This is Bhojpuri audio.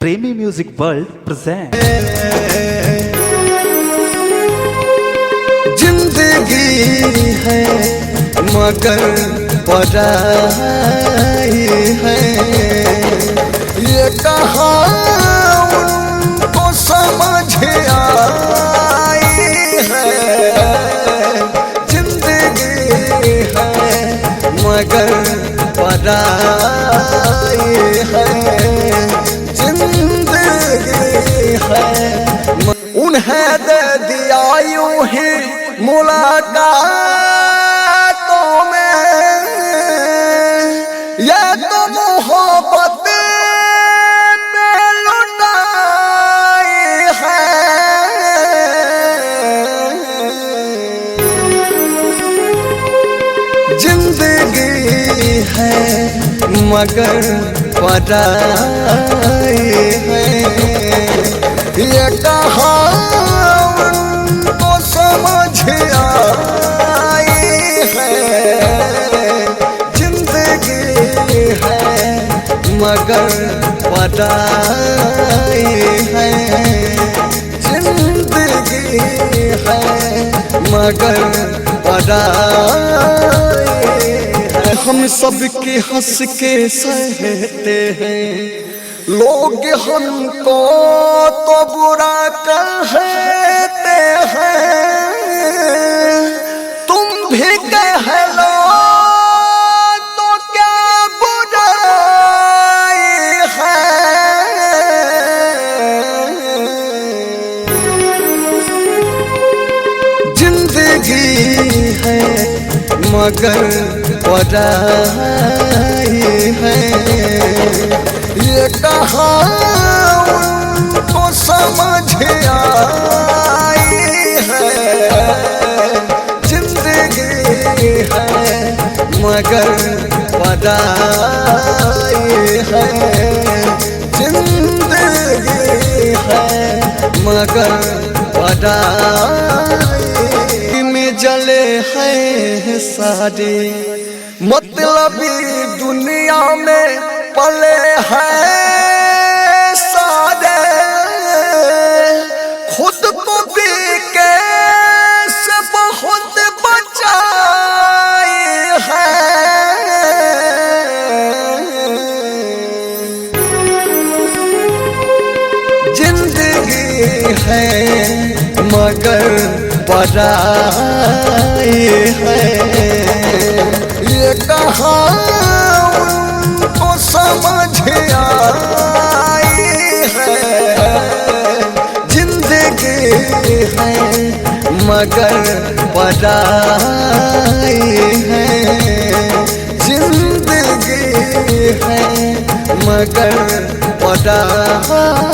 प्रेमी म्यूजिक वर्ल्ड प्रेजेंट। जिंदगी है मगर पराई है, ये कहा उनको समझ आई है। जिंदगी है मगर पराई है, जिंदगी है उन्हें दे दिया यूं ही मुलाकातों में, ये तो मोहब्बत में लुटाई है। जिंदगी है मगर पराई है, ये कहा उनको समझ आई है। जिंदगी है मगर पराई है, जिंदगी है मगर पराई है। हम सबकी हंस के सहते हैं, लोग हमको तो बुरा कहते हैं, तुम भी कह लो तो क्या बुराई है। जिंदगी है मगर पराई है, ये कहा उनको समझ आई है। जिंदगी है मगर पराई है, जिंदगी है मगर पराई में जले हैं सारे मतलबी दुनिया में पले हैं सारे, खुद को भी कैसे बहुत बचाए हैं। जिंदगी है मगर पराई है, ये कहा उनको समझ आई है। जिंदगी है मगर पराई है, जिंदगी है मगर पराई